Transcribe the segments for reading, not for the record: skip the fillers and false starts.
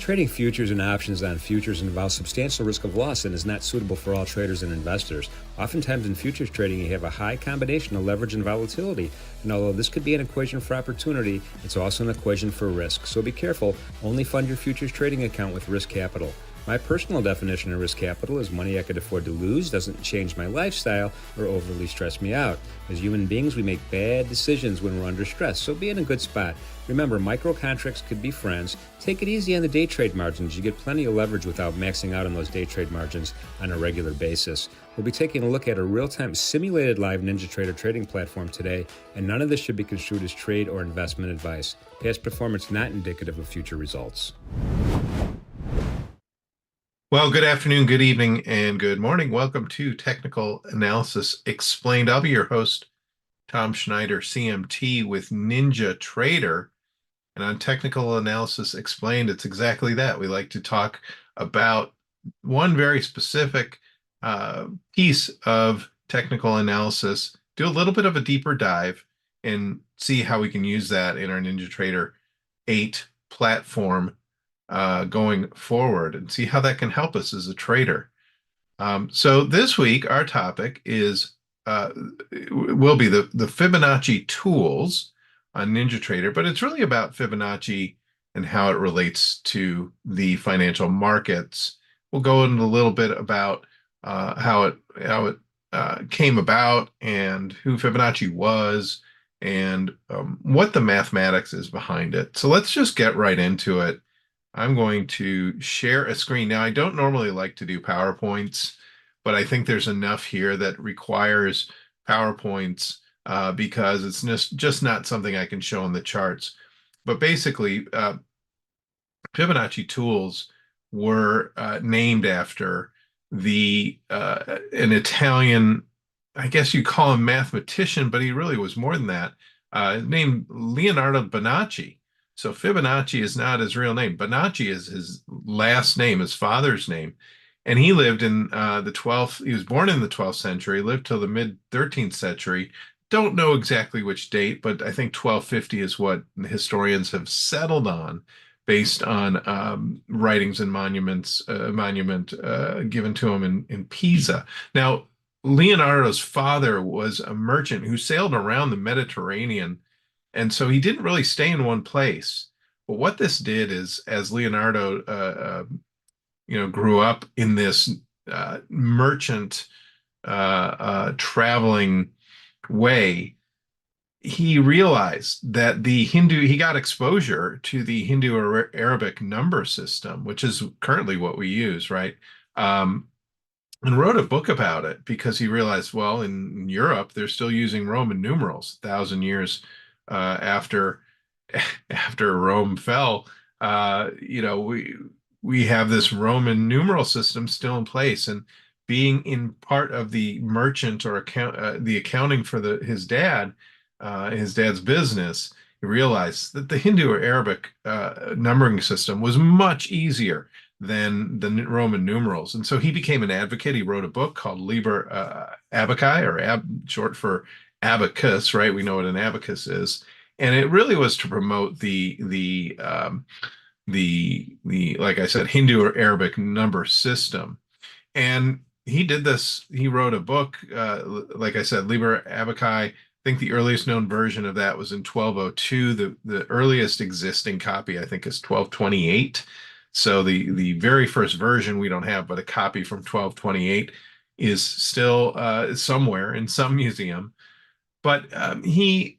Trading futures and options on futures involves substantial risk of loss and is not suitable for all traders and investors. Oftentimes in futures trading, you have a high combination of leverage and volatility. And although this could be an equation for opportunity, it's also an equation for risk. So be careful. Only fund your futures trading account with risk capital. My personal definition of risk capital is money I could afford to lose, doesn't change my lifestyle, or overly stress me out. As human beings, we make bad decisions when we're under stress, so be in a good spot. Remember, micro contracts could be friends. Take it easy on the day trade margins. You get plenty of leverage without maxing out on those day trade margins on a regular basis. We'll be taking a look at a real-time simulated live NinjaTrader trading platform today, and none of this should be construed as trade or investment advice. Past performance not indicative of future results. Well, good afternoon, good evening, and good morning. Welcome to Technical Analysis Explained. I'll be your host, Tom Schneider, CMT with NinjaTrader. And on Technical Analysis Explained, it's exactly that. We like to talk about one very specific piece of technical analysis, do a little bit of a deeper dive, and see how we can use that in our NinjaTrader 8 platform going forward and see how that can help us as a trader. So this week, our topic will be the Fibonacci tools on NinjaTrader, but it's really about Fibonacci and how it relates to the financial markets. We'll go into a little bit about how it came about and who Fibonacci was and what the mathematics is behind it. So let's just get right into it. I'm going to share a screen. Now, I don't normally like to do PowerPoints, but I think there's enough here that requires PowerPoints because it's just not something I can show in the charts. But basically, Fibonacci tools were named after an Italian, I guess you call him mathematician, but he really was more than that, named Leonardo Bonacci. So Fibonacci is not his real name. Bonacci is his last name, his father's name. And he lived in the 12th, he was born in the 12th century, lived till the mid 13th century. Don't know exactly which date, but I think 1250 is what historians have settled on based on writings and monument given to him in Pisa. Now, Leonardo's father was a merchant who sailed around the Mediterranean, and so he didn't really stay in one place. But what this did is, as Leonardo, grew up in this merchant traveling way, he realized that he got exposure to the Hindu-Arabic number system, which is currently what we use, right? And wrote a book about it because he realized, well, in Europe, they're still using Roman numerals 1,000 years after Rome fell. We have this Roman numeral system still in place, and being in part of the merchant or the accounting for his dad's business, he realized that the Hindu or Arabic numbering system was much easier than the Roman numerals. And so he became an advocate. He wrote a book called Liber Abaci, or short for abacus, right? We know what an abacus is. And it really was to promote the like I said, Hindu or Arabic number system. And he did this. He wrote a book, like I said, Liber Abaci. I think the earliest known version of that was in 1202. The earliest existing copy, I think, is 1228. So the very first version we don't have, but a copy from 1228 is still somewhere in some museum. But he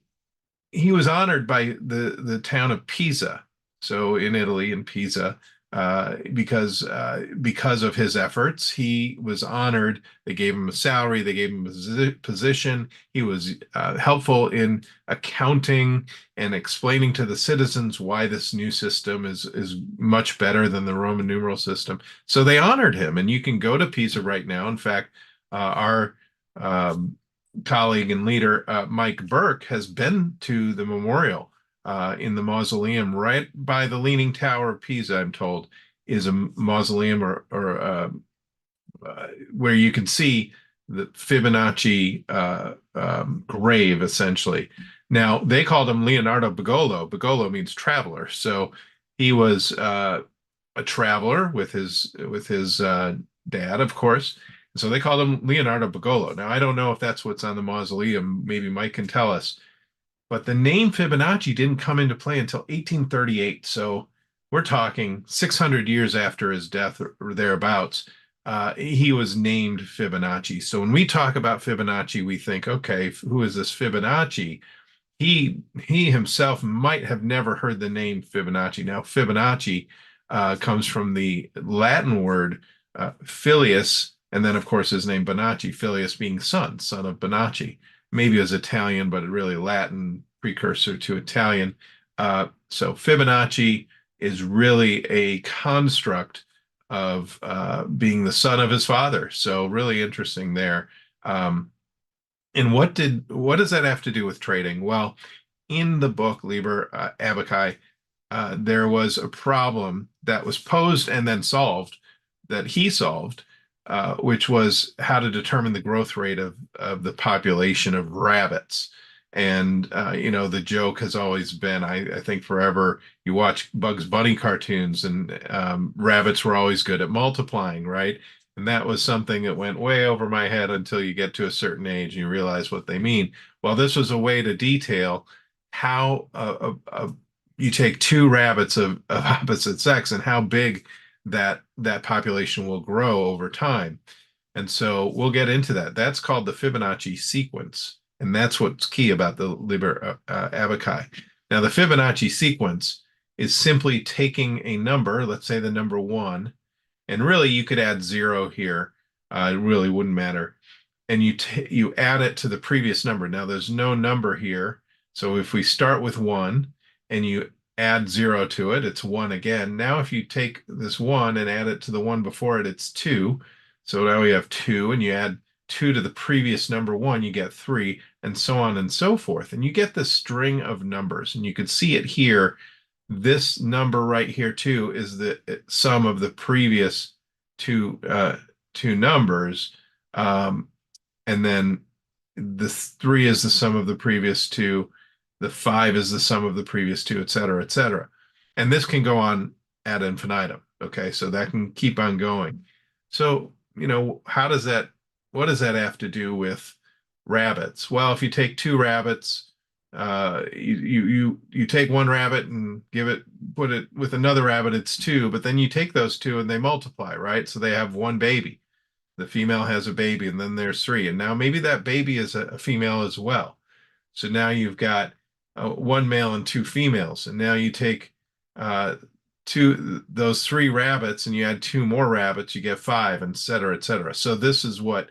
was honored by the town of Pisa, so in Italy, in Pisa, because of his efforts. He was honored. They gave him a salary. They gave him a position. He was helpful in accounting and explaining to the citizens why this new system is much better than the Roman numeral system. So they honored him, and you can go to Pisa right now. In fact, our colleague and leader, Mike Burke, has been to the memorial in the mausoleum right by the Leaning Tower of Pisa, I'm told, is a mausoleum or where you can see the Fibonacci grave, essentially. Now, they called him Leonardo Bigolo. Bigolo means traveler. So he was a traveler with his dad, of course. And so they called him Leonardo Bogolo. Now I don't know if that's what's on the mausoleum. Maybe Mike can tell us. But the name Fibonacci didn't come into play until 1838. So we're talking 600 years after his death or thereabouts. He was named Fibonacci. So when we talk about Fibonacci, we think, okay, who is this Fibonacci? He himself might have never heard the name Fibonacci. Now, Fibonacci comes from the Latin word filius, and then of course his name Bonacci, filius being son of Bonacci. Maybe it was Italian, but really Latin precursor to Italian. So Fibonacci is really a construct of being the son of his father. So really interesting there. And what does that have to do with trading? Well, in the book Liber Abaci, there was a problem that was posed and then solved that he solved, which was how to determine the growth rate of the population of rabbits. And the joke has always been, I think forever, you watch Bugs Bunny cartoons and rabbits were always good at multiplying, right? And that was something that went way over my head until you get to a certain age and you realize what they mean. Well, this was a way to detail how you take two rabbits of opposite sex and how big that population will grow over time. And so we'll get into that. That's called the Fibonacci sequence. And that's what's key about the Liber Abaci. Now, the Fibonacci sequence is simply taking a number, let's say the number 1, and really you could add 0 here. It really wouldn't matter. And you add it to the previous number. Now, there's no number here. So if we start with 1 and you add 0 to it, it's 1 again. Now, if you take this 1 and add it to the 1 before it, it's 2. So now we have 2, and you add 2 to the previous number 1, you get 3, and so on and so forth. And you get this string of numbers, and you can see it here. This number right here, too, is the sum of the previous two numbers. And then the 3 is the sum of the previous 2. The 5 is the sum of the previous 2, et cetera, et cetera. And this can go on ad infinitum. Okay, so that can keep on going. So, what does that have to do with rabbits? Well, if you take 2 rabbits, you take 1 rabbit and put it with another rabbit, it's 2, but then you take those 2 and they multiply, right? So they have 1 baby. The female has a baby, and then there's 3. And now maybe that baby is a female as well. So now you've got 1 male and 2 females. And now you take those 3 rabbits and you add 2 more rabbits, you get 5, et cetera, et cetera. So this is what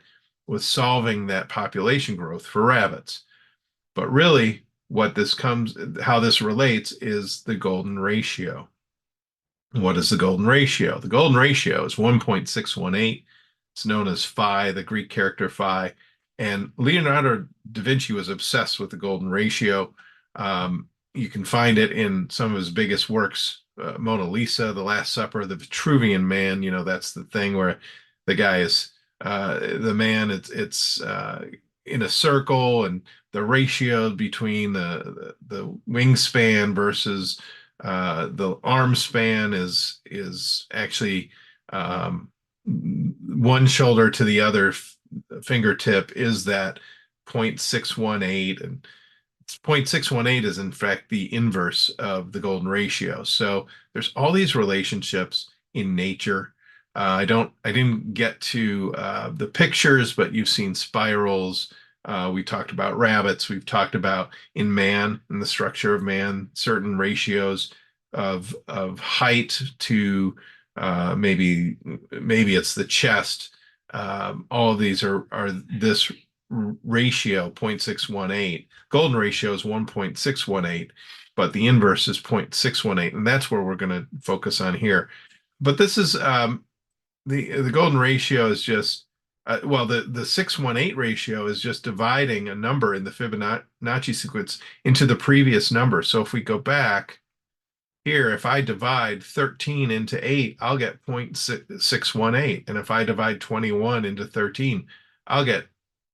was solving that population growth for rabbits. But really, how this relates is the golden ratio. What is the golden ratio? The golden ratio is 1.618. It's known as phi, the Greek character phi. And Leonardo da Vinci was obsessed with the golden ratio. You can find it in some of his biggest works, Mona Lisa, The Last Supper, The Vitruvian Man. That's the thing where the guy is the man. It's in a circle, and the ratio between the wingspan versus the arm span is actually one shoulder to the other fingertip is that 0.618, and 0.618 is in fact the inverse of the golden ratio. So there's all these relationships in nature. I didn't get to the pictures, but you've seen spirals. We talked about rabbits. We've talked about in man, in the structure of man, certain ratios of height to maybe it's the chest. All of these are this ratio 0.618. Golden ratio is 1.618, but the inverse is 0.618, and that's where we're going to focus on here. But this is the golden ratio is just the 618 ratio is just dividing a number in the Fibonacci sequence into the previous number. So if we go back here, if I divide 13 into 8, I'll get 0.618. And if I divide 21 into 13, I'll get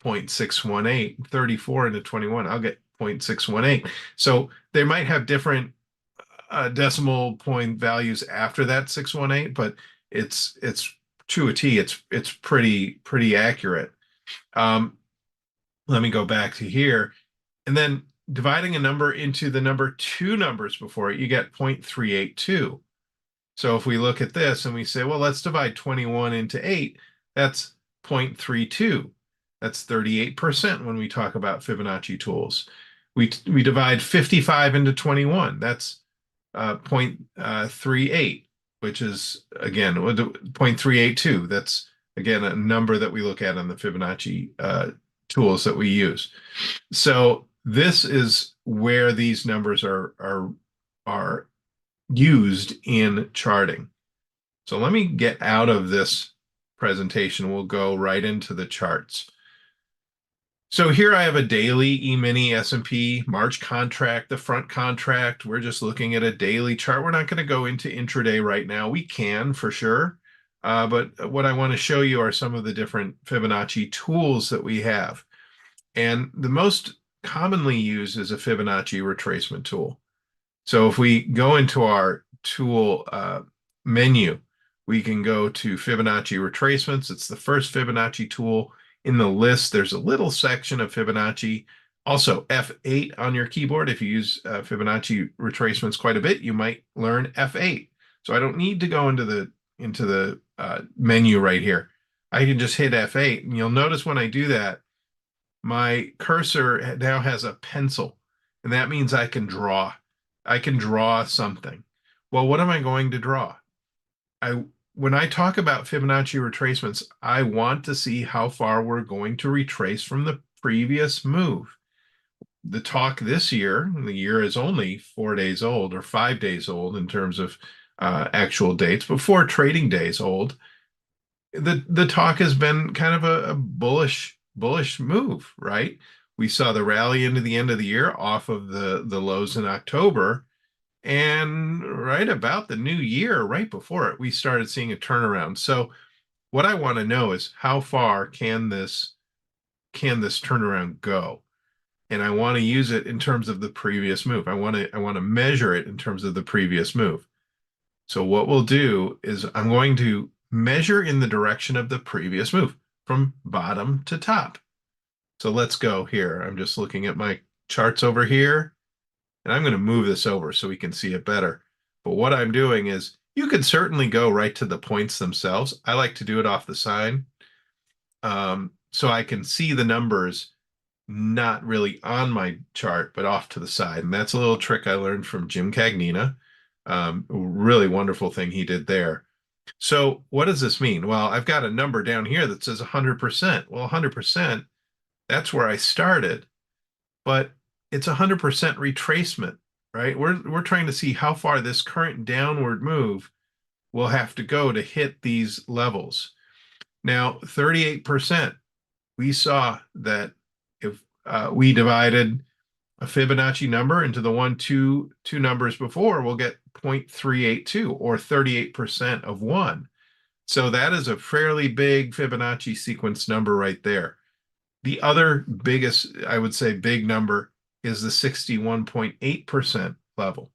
0.618. 34 into 21, I'll get 0.618. So they might have different decimal point values after that 618, but it's to a T. It's pretty accurate. Um, Let me go back to here, and then dividing a number into the number two numbers before it, you get 0.382. So if we look at this and we say, well, let's divide 21 into 8, that's 0.32. That's 38% when we talk about Fibonacci tools. We divide 55 into 21. That's 0.38, which is, again, 0.382. That's, again, a number that we look at on the Fibonacci tools that we use. So this is where these numbers are used in charting. So let me get out of this presentation. We'll go right into the charts. So here I have a daily E-mini S&P March contract, the front contract. We're just looking at a daily chart. We're not going to go into intraday right now. We can for sure. But what I want to show you are some of the different Fibonacci tools that we have. And the most commonly used is a Fibonacci retracement tool. So if we go into our tool menu, we can go to Fibonacci retracements. It's the first Fibonacci tool in the list. There's a little section of Fibonacci. Also F8 on your keyboard. If you use Fibonacci retracements quite a bit, you might learn F8. So I don't need to go into the menu right here. I can just hit F8, and you'll notice when I do that, my cursor now has a pencil, and that means I can draw. I can draw something. Well, what am I going to draw? When I talk about Fibonacci retracements, I want to see how far we're going to retrace from the previous move. The talk this year, the year is only 4 days old or 5 days old in terms of actual dates, but 4 trading days old. The talk has been kind of a bullish move, right? We saw the rally into the end of the year off of the lows in October, and right about the new year, right before it, we started seeing a turnaround. So what I want to know is how far can this turnaround go? And I want to use it in terms of the previous move. I want to measure it in terms of the previous move. So what we'll do is I'm going to measure in the direction of the previous move from bottom to top. So let's go here. I'm just looking at my charts over here, and I'm going to move this over so we can see it better. But what I'm doing is, you could certainly go right to the points themselves. I like to do it off the side, so I can see the numbers not really on my chart, but off to the side. And that's a little trick I learned from Jim Cagnina. Really wonderful thing he did there. So what does this mean? Well, I've got a number down here that says 100%. Well, 100%, that's where I started, but it's 100% retracement, right? We're trying to see how far this current downward move will have to go to hit these levels. Now, 38%, we saw that if we divided a Fibonacci number into the two numbers before, we'll get 0.382 or 38% of 1. So that is a fairly big Fibonacci sequence number right there. The other biggest, I would say, big number is the 61.8% level.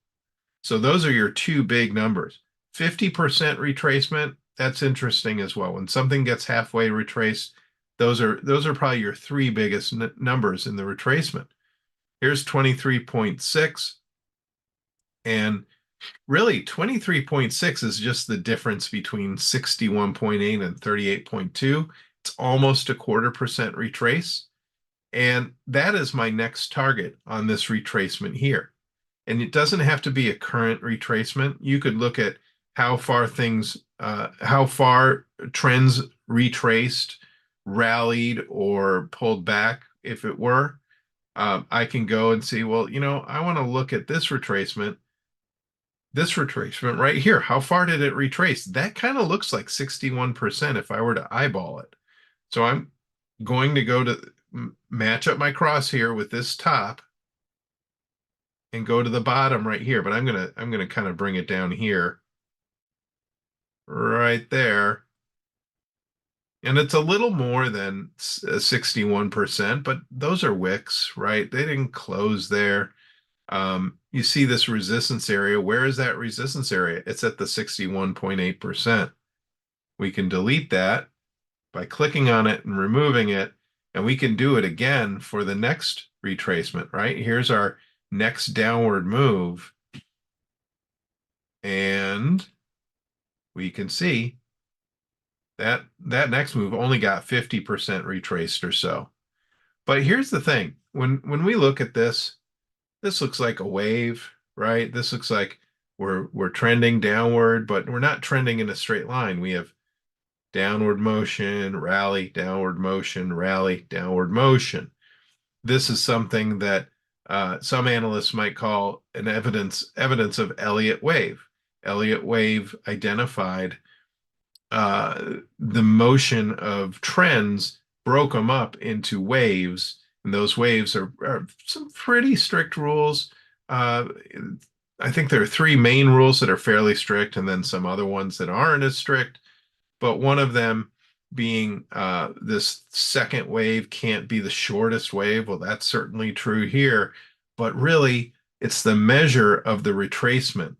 So those are your two big numbers. 50% retracement, that's interesting as well. When something gets halfway retraced, those are probably your three biggest numbers in the retracement. Here's 23.6, and really 23.6 is just the difference between 61.8 and 38.2. It's almost a 0.25% retrace, and that is my next target on this retracement here. And it doesn't have to be a current retracement. You could look at how far trends retraced, rallied, or pulled back. If it were, I can go and see, well, I want to look at this retracement right here. How far did it retrace? That kind of looks like 61% if I were to eyeball it. So I'm going to go to match up my cross here with this top and go to the bottom right here, but I'm gonna kind of bring it down here, right there. And it's a little more than 61%, but those are wicks, right? They didn't close there. You see this resistance area. Where is that resistance area? It's at the 61.8%. We can delete that by clicking on it and removing it, and we can do it again for the next retracement, right? Here's our next downward move, and we can see that that next move only got 50% retraced or so. But here's the thing. When we look at this, this looks like a wave, right? This looks like we're trending downward, but we're not trending in a straight line. We have downward motion, rally, downward motion, rally, downward motion. This is something that some analysts might call an evidence of Elliott wave. Elliott wave identified the motion of trends, broke them up into waves, and those waves are some pretty strict rules. I think there are three main rules that are fairly strict, and then some other ones that aren't as strict. But one of them being this second wave can't be the shortest wave. Well, that's certainly true here, but really it's the measure of the retracement.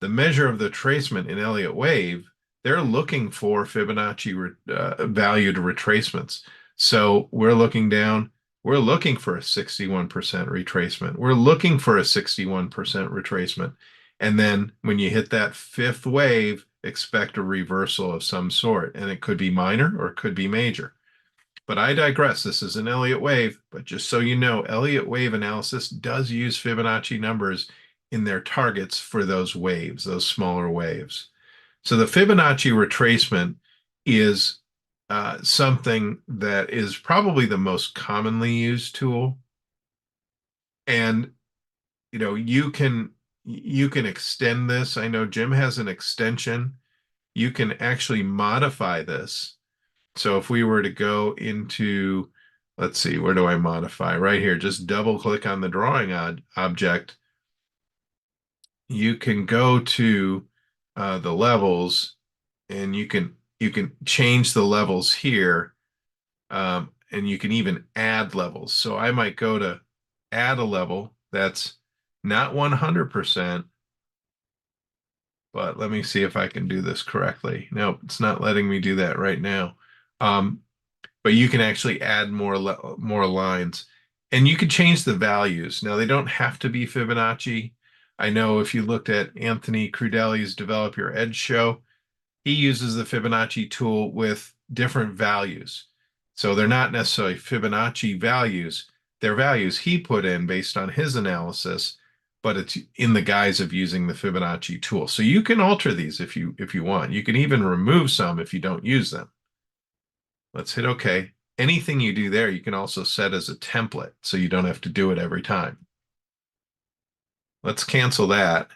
The measure of the retracement in Elliott wave, they're looking for Fibonacci valued retracements. So we're looking down, we're looking for a 61% retracement. We're looking for a 61% retracement. And then when you hit that fifth wave, expect a reversal of some sort. And it could be minor or it could be major. But I digress. This is an Elliott wave. But just so you know, Elliott wave analysis does use Fibonacci numbers in their targets for those waves, those smaller waves. So the Fibonacci retracement is something that is probably the most commonly used tool. And you can extend this. I know Jim has an extension. You can actually modify this. So if we were to go into, let's see, where do I modify? Right here, just double click on the drawing object. You can go to the levels, and you can change the levels here, and you can even add levels. So I might go to add a level that's not 100%, but let me see if I can do this correctly. Nope, it's not letting me do that right now. But you can actually add more lines, and you can change the values. Now, they don't have to be Fibonacci. I know if you looked at Anthony Crudeli's Develop Your Edge show, he uses the Fibonacci tool with different values. So they're not necessarily Fibonacci values. They're values he put in based on his analysis, but it's in the guise of using the Fibonacci tool. So you can alter these if you want. You can even remove some if you don't use them. Let's hit OK. Anything you do there, you can also set as a template, so you don't have to do it every time. Let's cancel that.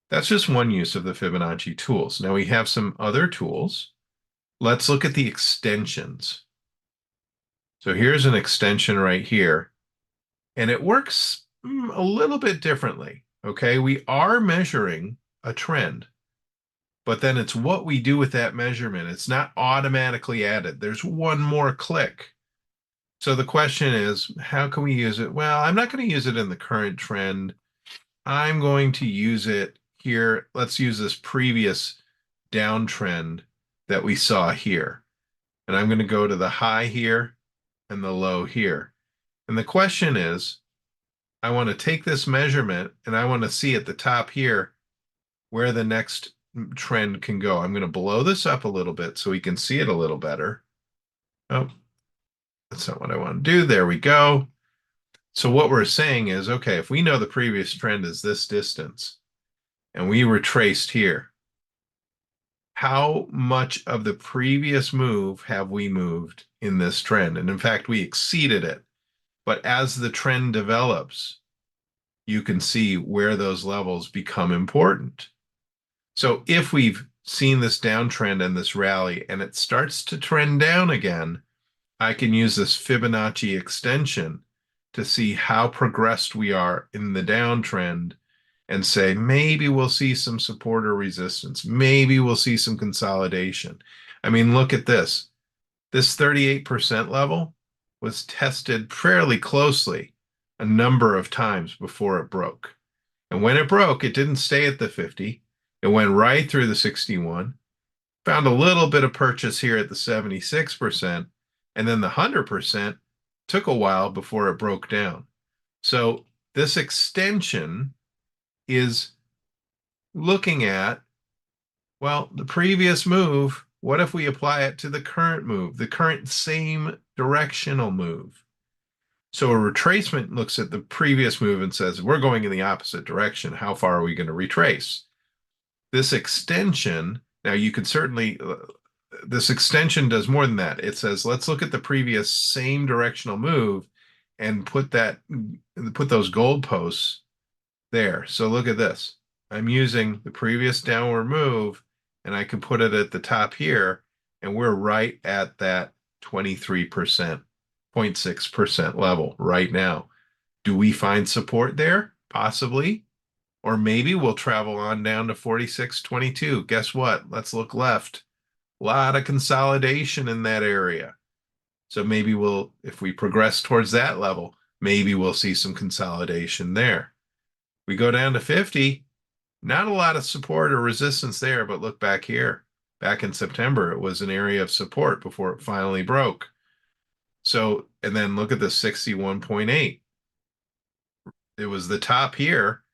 That's just one use of the Fibonacci tools. Now we have some other tools. Let's look at the extensions. So here's an extension right here, and it works a little bit differently. Okay, we are measuring a trend, but then it's what we do with that measurement. It's not automatically added. There's one more click. So the question is, how can we use it? Well, I'm not going to use it in the current trend. I'm going to use it here. Let's use this previous downtrend that we saw here. And I'm going to go to the high here and the low here. And the question is, I want to take this measurement and I want to see at the top here where the next trend can go. I'm going to blow this up a little bit so we can see it a little better. Oh, that's not what I want to do. There we go. So what we're saying is, okay, if we know the previous trend is this distance and we retraced here, how much of the previous move have we moved in this trend? And in fact, we exceeded it. But as the trend develops, you can see where those levels become important. So if we've seen this downtrend and this rally and it starts to trend down again, I can use this Fibonacci extension to see how progressed we are in the downtrend and say, maybe we'll see some support or resistance. Maybe we'll see some consolidation. I mean, look at this. This 38% level was tested fairly closely a number of times before it broke. And when it broke, it didn't stay at the 50. It went right through the 61, found a little bit of purchase here at the 76%, and then the 100% took a while before it broke down. So this extension is looking at, well, the previous move, what if we apply it to the current move, the current same directional move? So a retracement looks at the previous move and says, we're going in the opposite direction. How far are we going to retrace? This extension, now you could certainly, this extension does more than that. It says, let's look at the previous same directional move and put those goalposts there. So look at this. I'm using the previous downward move and I can put it at the top here, and we're right at that 23%, 0.6% level right now. Do we find support there? Possibly. Or maybe we'll travel on down to 46.22. Guess what? Let's look left. A lot of consolidation in that area. So maybe if we progress towards that level, maybe we'll see some consolidation there. We go down to 50, not a lot of support or resistance there, but look back here. Back in September, it was an area of support before it finally broke. So, and then look at the 61.8. It was the top here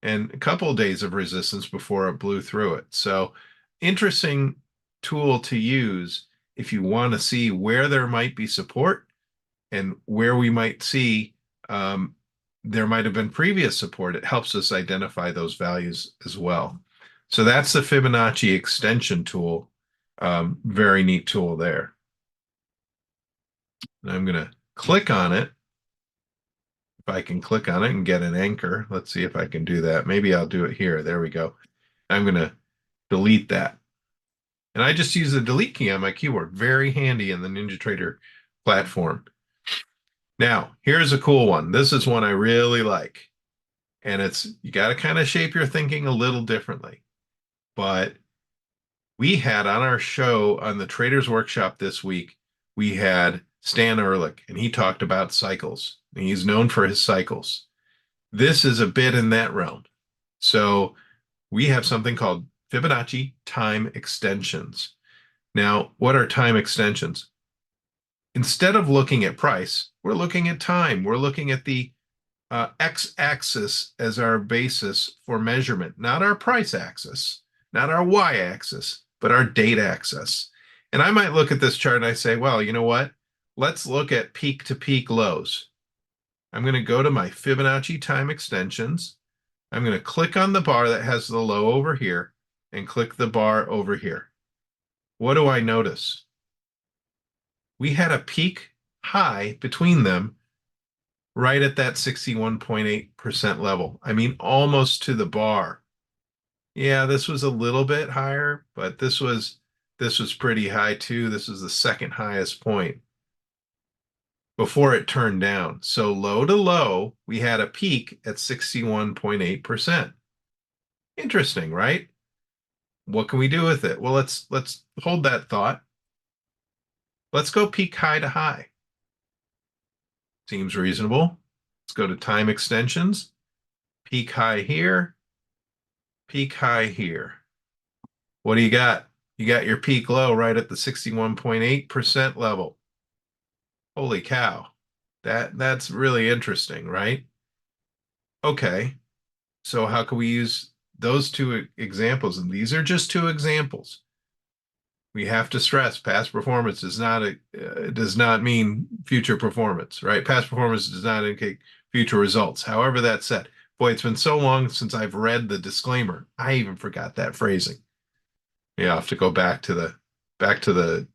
and a couple of days of resistance before it blew through it. So interesting tool to use if you want to see where there might be support and where we might see there might have been previous support. It helps us identify those values as well. So that's the Fibonacci extension tool. Very neat tool there. And I'm going to click on it. If I can click on it and get an anchor, let's see if I can do that. Maybe I'll do it here. There we go. I'm going to delete that. And I just use the delete key on my keyboard. Very handy in the NinjaTrader platform. Now, here's a cool one. This is one I really like. And you got to kind of shape your thinking a little differently. But we had on our show on the Traders Workshop this week, we had Stan Ehrlich, and he talked about cycles. And he's known for his cycles. This is a bit in that realm. So we have something called Fibonacci time extensions. Now, what are time extensions? Instead of looking at price, we're looking at time. We're looking at the x-axis as our basis for measurement, not our price axis, not our y-axis, but our date axis. And I might look at this chart and I say, well, you know what? Let's look at peak to peak lows. I'm going to go to my Fibonacci time extensions. I'm going to click on the bar that has the low over here and click the bar over here. What do I notice? We had a peak high between them right at that 61.8% level. I mean, almost to the bar. Yeah, this was a little bit higher, but this was pretty high too. This was the second highest point before it turned down. So low to low, we had a peak at 61.8%. Interesting, right? What can we do with it? Well, let's hold that thought. Let's go peak high to high. Seems reasonable. Let's go to time extensions. Peak high here, peak high here. What do you got? You got your peak low right at the 61.8% level. Holy cow. That's really interesting, right? Okay. So how can we use those two examples? And these are just two examples. We have to stress past performance does not mean future performance, right? Past performance does not indicate future results. However, that said, boy, it's been so long since I've read the disclaimer. I even forgot that phrasing. Yeah, I'll have to go back to the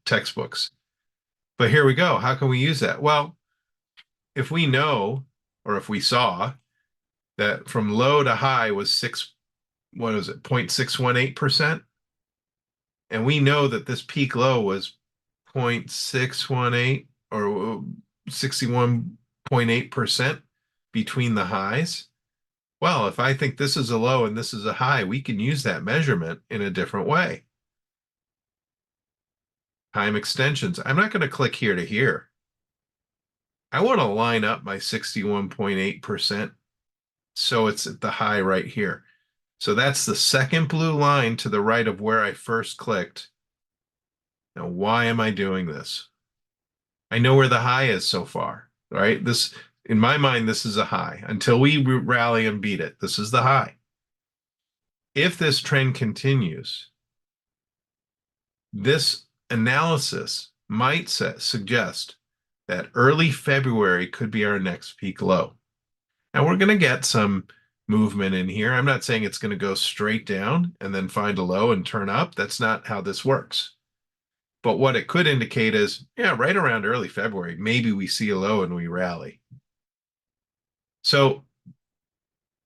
textbooks. But here we go. How can we use that? Well, if we know, or if we saw that from low to high was 0.618%, and we know that this peak low was 0.618 or 61.8% between the highs. Well, if I think this is a low and this is a high, we can use that measurement in a different way. Time extensions. I'm not going to click here to here. I want to line up my 61.8% so it's at the high right here. So that's the second blue line to the right of where I first clicked. Now, why am I doing this? I know where the high is so far, right? This, in my mind, this is a high. Until we rally and beat it, this is the high. If this trend continues, this analysis might suggest that early February could be our next peak low. Now we're going to get some movement in here. I'm not saying it's going to go straight down and then find a low and turn up. That's not how this works. But what it could indicate is, yeah, right around early February, maybe we see a low and we rally. So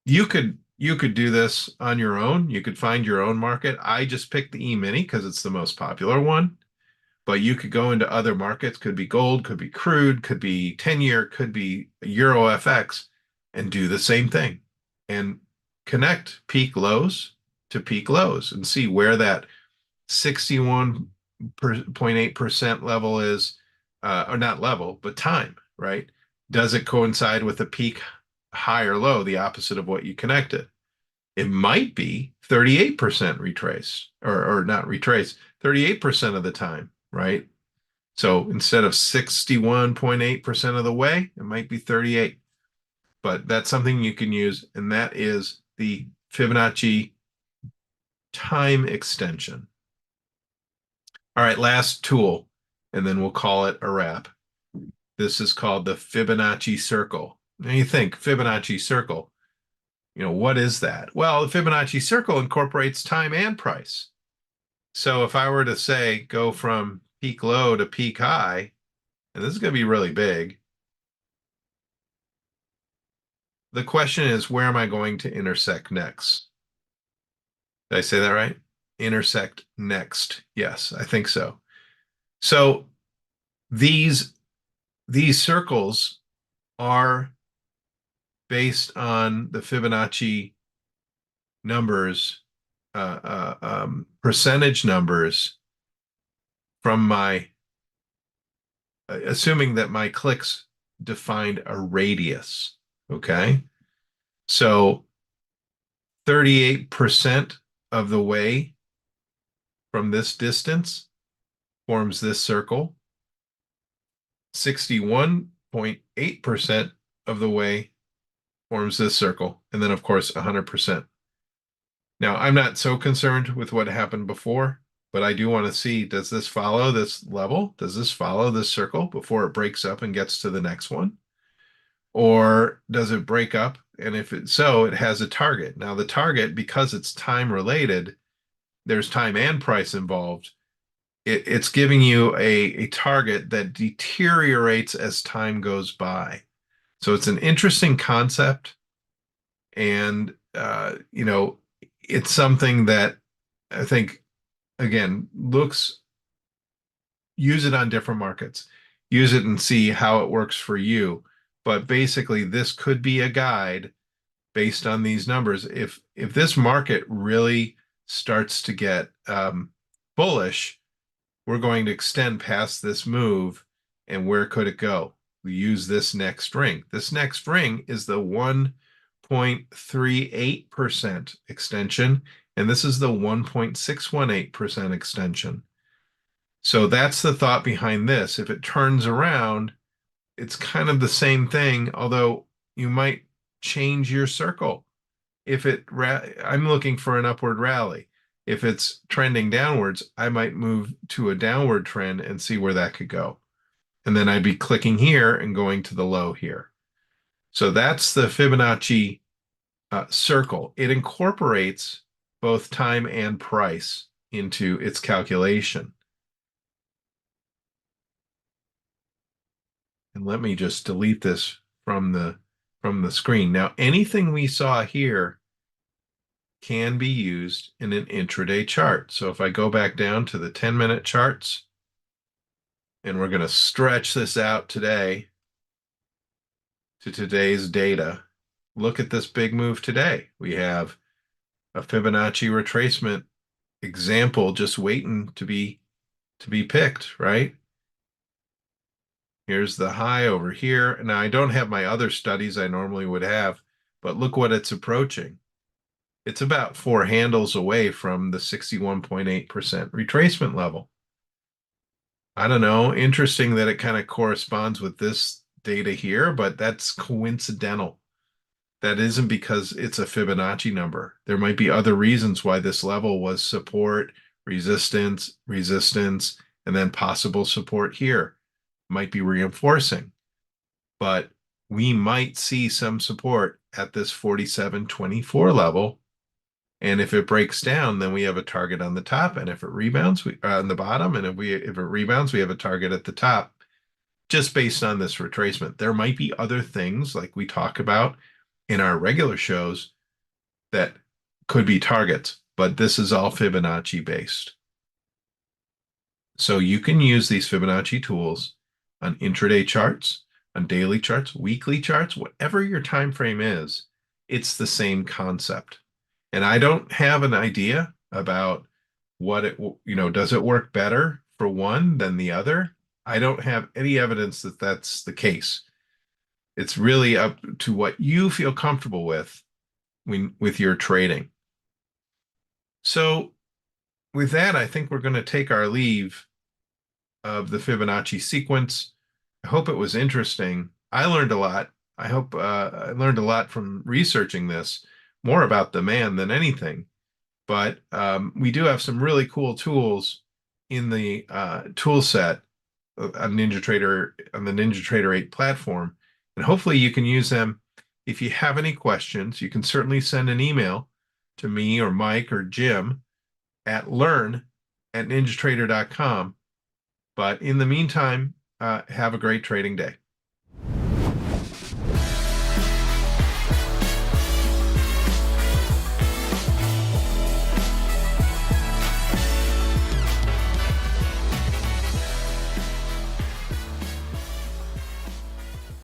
you could do this on your own. You could find your own market. I just picked the E-mini because it's the most popular one. But you could go into other markets, could be gold, could be crude, could be 10-year, could be Euro FX, and do the same thing and connect peak lows to peak lows and see where that 61.8% level is, or not level, but time, right? Does it coincide with a peak high or low, the opposite of what you connected? It might be 38% retrace, or not retrace, 38% of the time, right? So instead of 61.8% of the way, it might be 38. But that's something you can use, and that is the Fibonacci time extension. All right, last tool, and then we'll call it a wrap. This is called the Fibonacci circle. Now you think Fibonacci circle, what is that? Well, the Fibonacci circle incorporates time and price. So if I were to say go from peak low to peak high, and this is going to be really big, the question is, where am I going to intersect next? Did I say that right? Intersect next. Yes, I think so. So these circles are based on the Fibonacci numbers, percentage numbers from my, assuming that my clicks defined a radius. Okay. So 38% of the way from this distance forms this circle. 61.8% of the way forms this circle. And then, of course, 100%. Now, I'm not so concerned with what happened before, but I do want to see, does this follow this level? Does this follow this circle before it breaks up and gets to the next one? Or does it break up? And if it's so, it has a target. Now, the target, because it's time related, there's time and price involved. It's giving you a target that deteriorates as time goes by. So it's an interesting concept. And, it's something that I think, again, use it on different markets. Use it and see how it works for you. But basically, this could be a guide based on these numbers. If this market really starts to get bullish, we're going to extend past this move. And where could it go? We use this next ring. This next ring is the 1.38% extension, and this is the 1.618% extension. So that's the thought behind this. If it turns around, it's kind of the same thing, although you might change your circle. I'm looking for an upward rally. If it's trending downwards, I might move to a downward trend and see where that could go. And then I'd be clicking here and going to the low here. So that's the Fibonacci circle. It incorporates both time and price into its calculation. And let me just delete this from the screen. Now, anything we saw here can be used in an intraday chart. So if I go back down to the 10-minute charts, and we're going to stretch this out today to today's data, look at this big move today. We have a Fibonacci retracement example just waiting to be picked, right? Here's the high over here. Now, I don't have my other studies I normally would have, but look what it's approaching. It's about 4 handles away from the 61.8% retracement level. I don't know. Interesting that it kind of corresponds with this data here, but that's coincidental. That isn't because it's a Fibonacci number. There might be other reasons why this level was support, resistance, resistance, and then possible support here. Might be reinforcing, but we might see some support at this 47.24 level. And if it breaks down, then we have a target on the top. And if it rebounds, we on the bottom. And if it rebounds, we have a target at the top, just based on this retracement. There might be other things like we talk about in our regular shows that could be targets, but this is all Fibonacci based. So you can use these Fibonacci tools on intraday charts, on daily charts, weekly charts, whatever your time frame is, it's the same concept. And I don't have an idea about what it, does it work better for one than the other? I don't have any evidence that that's the case. It's really up to what you feel comfortable with with your trading. So with that, I think we're going to take our leave of the Fibonacci sequence. I hope it was interesting. I learned a lot. I hope I learned a lot from researching this, more about the man than anything. But we do have some really cool tools in the tool set on NinjaTrader, on the NinjaTrader 8 platform. And hopefully you can use them. If you have any questions, you can certainly send an email to me or Mike or Jim at learn@ninjatrader.com. But in the meantime, have a great trading day.